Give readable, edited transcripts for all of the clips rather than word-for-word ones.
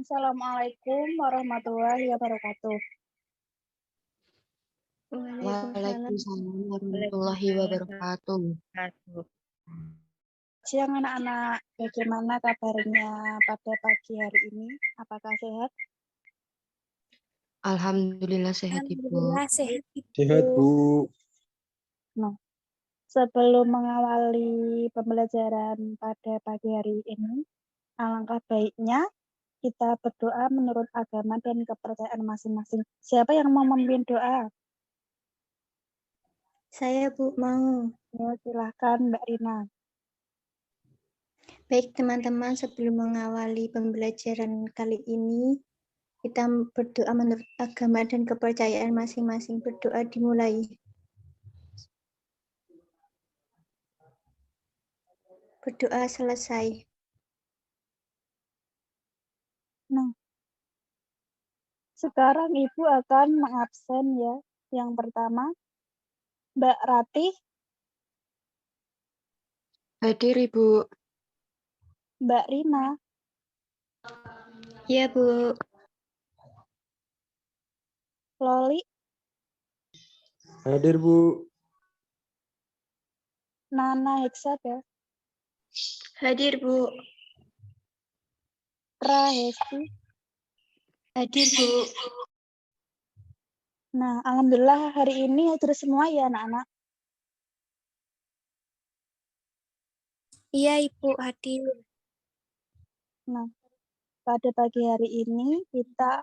Assalamualaikum warahmatullahi wabarakatuh. Waalaikumsalam warahmatullahi wabarakatuh. Siang anak-anak, bagaimana kabarnya pada pagi hari ini? Apakah sehat? Alhamdulillah sehat, Ibu. Alhamdulillah sehat, Ibu. Sehat, Bu. Nah, sebelum mengawali pembelajaran pada pagi hari ini, alangkah baiknya kita berdoa menurut agama dan kepercayaan masing-masing. Siapa yang mau memimpin doa? Saya, Bu, mau. Ya, silahkan Mbak Rina. Baik, teman-teman, sebelum mengawali pembelajaran kali ini, kita berdoa menurut agama dan kepercayaan masing-masing. Berdoa dimulai. Berdoa selesai. Nah, sekarang Ibu akan mengabsen ya. Yang pertama, Mbak Ratih, Hadir, Ibu. Mbak Rina, Ya, Bu. Loli, Hadir, Bu. Nana Heksat ya, Hadir, Bu. Prahesti. Hadir, Bu. Nah, alhamdulillah hari ini hadir semua ya anak-anak. Iya, Ibu, hadir. Nah, pada pagi hari ini kita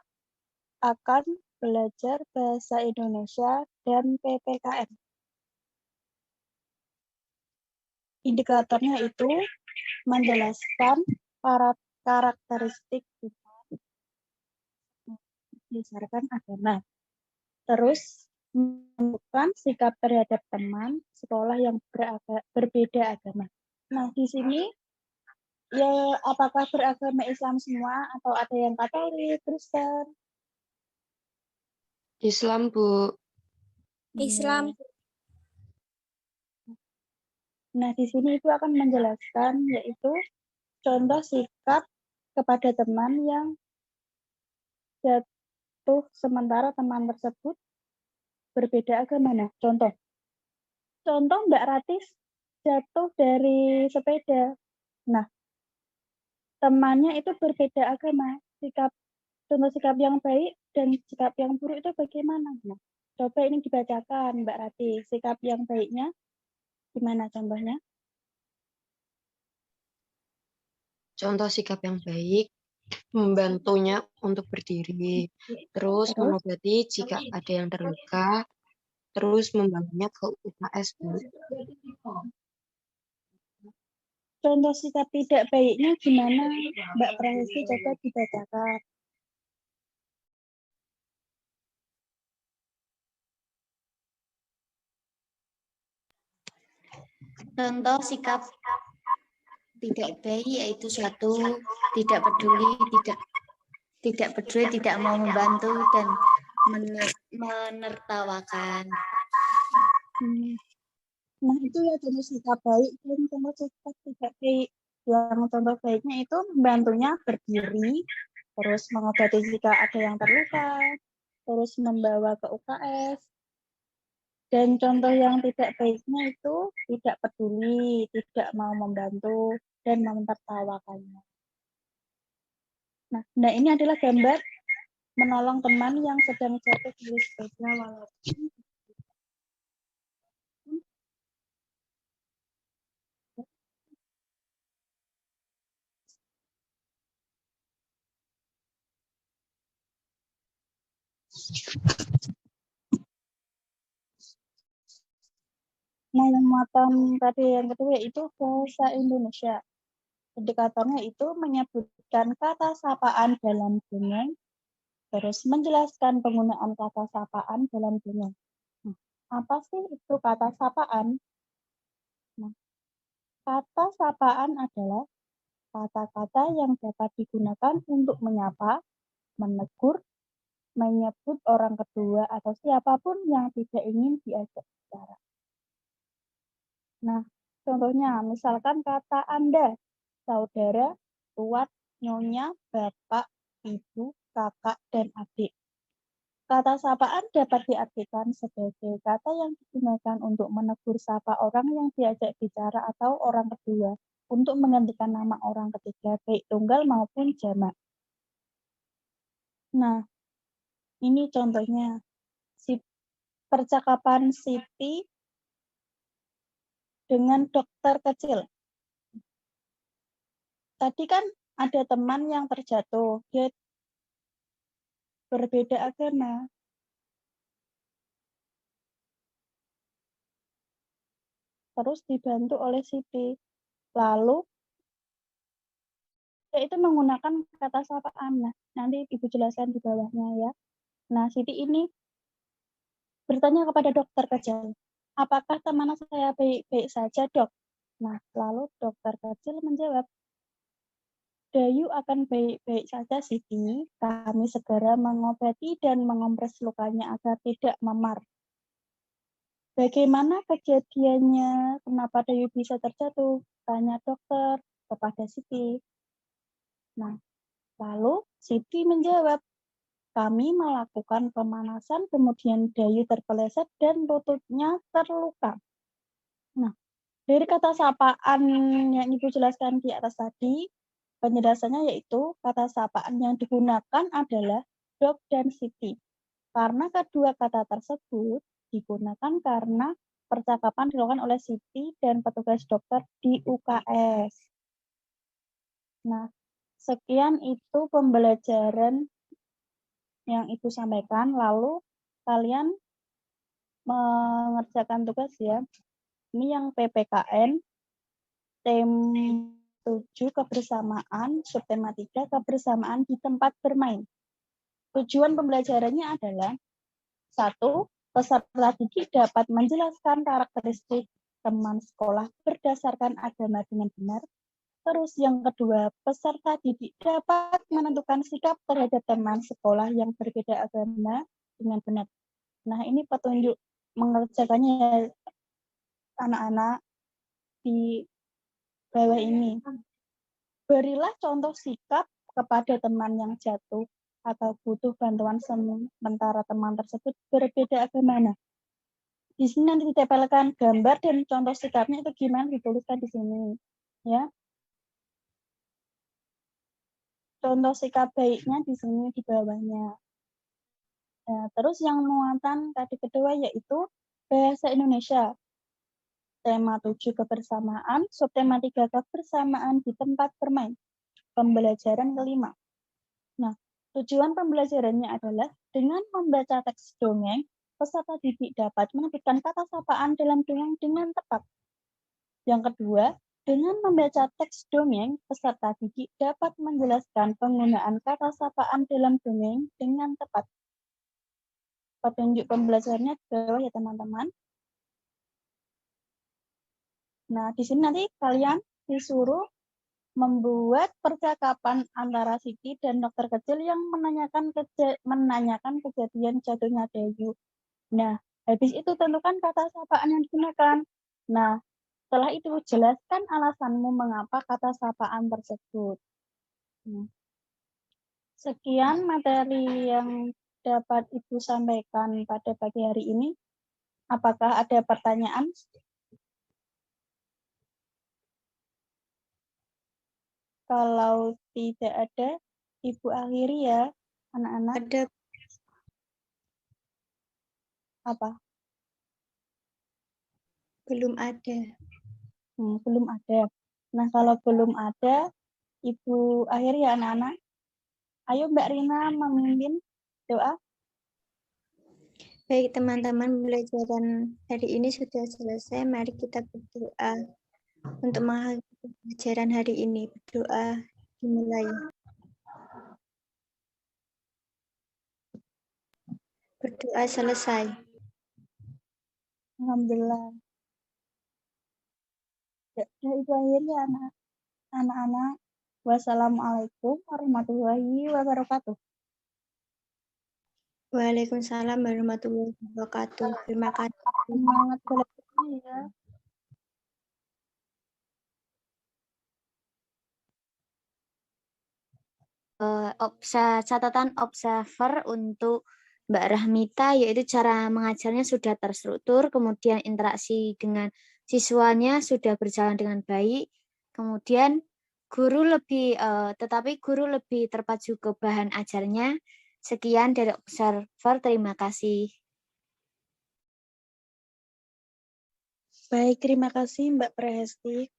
akan belajar bahasa Indonesia dan PPKN. Indikatornya itu menjelaskan karakteristik kita berdasarkan agama. Terus menentukan sikap terhadap teman sekolah yang berbeda agama. Nah, di sini ya apakah beragama Islam semua atau ada yang Katolik, Kristen? Islam, Bu. Islam. Nah, di sini itu akan menjelaskan yaitu contoh sikap kepada teman yang jatuh sementara teman tersebut berbeda agama. Nah, contoh Mbak Ratis jatuh dari sepeda. Nah, temannya itu berbeda agama. Contoh sikap yang baik dan sikap yang buruk itu bagaimana? Nah, coba ini dibacakan Mbak Rati. Sikap yang baiknya gimana contohnya? Contoh sikap yang baik, membantunya untuk berdiri, terus mengobati jika ada yang terluka, terus membantunya ke UKS, Bu. Contoh sikap tidak baiknya gimana Mbak Prahesti, coba dibacakan. Contoh sikap tidak baik yaitu satu, tidak peduli, tidak mau membantu dan menertawakan. Nah, itu ya contoh sikap baik dan contoh sikap tidak baik. Yang contoh baiknya itu membantunya berdiri, terus mengobati jika ada yang terluka, terus membawa ke UKS. Dan contoh yang tidak baiknya itu tidak peduli, tidak mau membantu, dan menertawakannya. Nah, ini adalah gambar menolong teman yang sedang jatuh dari sepeda walaupun Nah, yang muatan tadi yang kedua yaitu bahasa Indonesia. Indikatornya itu menyebutkan kata sapaan dalam dongeng, terus menjelaskan penggunaan kata sapaan dalam dongeng. Nah, apa sih itu kata sapaan? Nah, kata sapaan adalah kata-kata yang dapat digunakan untuk menyapa, menegur, menyebut orang kedua atau siapapun yang tidak ingin diajak bicara. Nah, contohnya misalkan kata Anda, saudara, tuat, nyonya, bapak, ibu, kakak, dan adik. Kata sapaan dapat diartikan sebagai kata yang digunakan untuk menegur sapa orang yang diajak bicara atau orang kedua untuk menggantikan nama orang ketiga, baik tunggal maupun jamak. Nah, ini contohnya percakapan Siti dengan dokter kecil. Tadi kan ada teman yang terjatuh, dia berbeda agama. Terus dibantu oleh Siti. Lalu dia itu menggunakan kata sapaan. Nah, nanti Ibu jelaskan di bawahnya ya. Nah, Siti ini bertanya kepada dokter kecil, apakah teman saya baik-baik saja, dok? Nah, lalu dokter kecil menjawab, Dayu akan baik-baik saja, Siti. Kami segera mengobati dan mengompres lukanya agar tidak memar. Bagaimana kejadiannya? Kenapa Dayu bisa terjatuh? Tanya dokter kepada Siti. Nah, lalu Siti menjawab, kami melakukan pemanasan, kemudian Dayu terpeleset dan lututnya terluka. Nah, dari kata sapaan yang Ibu jelaskan di atas tadi, penjelasannya yaitu kata sapaan yang digunakan adalah dok dan Siti. Karena kedua kata tersebut digunakan karena percakapan dilakukan oleh Siti dan petugas dokter di UKS. Nah, sekian itu pembelajaran yang Ibu sampaikan, lalu kalian mengerjakan tugas ya. Ini yang PPKN, tem 7 kebersamaan, subtema 3 kebersamaan di tempat bermain. Tujuan pembelajarannya adalah 1. Peserta didik dapat menjelaskan karakteristik teman sekolah berdasarkan agama dengan benar. Terus yang kedua, peserta didik dapat menentukan sikap terhadap teman sekolah yang berbeda agama dengan benar. Nah, ini petunjuk mengerjakannya anak-anak di bawah ini. Berilah contoh sikap kepada teman yang jatuh atau butuh bantuan sementara teman tersebut berbeda agama. Nah, di sini nanti ditempelkan gambar dan contoh sikapnya itu gimana dituliskan di sini, ya. Contoh sikap baiknya di sini di bawahnya. Nah, terus yang muatan tadi kedua yaitu bahasa Indonesia. Tema 7 kebersamaan, subtema 3 kebersamaan di tempat bermain. Pembelajaran kelima. Nah, tujuan pembelajarannya adalah dengan membaca teks dongeng, peserta didik dapat menerbitkan kata sapaan dalam dongeng dengan tepat. Yang kedua, dengan membaca teks dongeng, peserta didik dapat menjelaskan penggunaan kata sapaan dalam dongeng dengan tepat. Petunjuk pembelajarannya di bawah ya teman-teman. Nah, di sini nanti kalian disuruh membuat percakapan antara Siti dan dokter kecil yang menanyakan kejadian jatuhnya Dayu. Nah, habis itu tentukan kata sapaan yang digunakan. Nah, setelah itu jelaskan alasanmu mengapa kata sapaan tersebut. Sekian materi yang dapat Ibu sampaikan pada pagi hari ini. Apakah ada pertanyaan? Kalau tidak ada, Ibu akhiri ya, anak-anak. Ada Apa? belum ada. Belum ada. Nah, kalau belum ada, Ibu akhiri ya anak-anak. Ayo Mbak Rina memimpin doa. Baik teman-teman, pembelajaran hari ini sudah selesai. Mari kita berdoa untuk mengakhiri pembelajaran hari ini. Berdoa dimulai. Berdoa selesai. Alhamdulillah. Ya, itu akhirnya anak-anak. Wassalamualaikum warahmatullahi wabarakatuh. Waalaikumsalam warahmatullahi wabarakatuh. Terima kasih. Semangat belajarnya ya. Catatan observer untuk Mbak Rahmita, yaitu cara mengajarnya sudah terstruktur, kemudian interaksi dengan siswanya sudah berjalan dengan baik, kemudian tetapi guru lebih terpacu ke bahan ajarnya. Sekian dari observer, terima kasih. Baik, terima kasih Mbak Prahesti.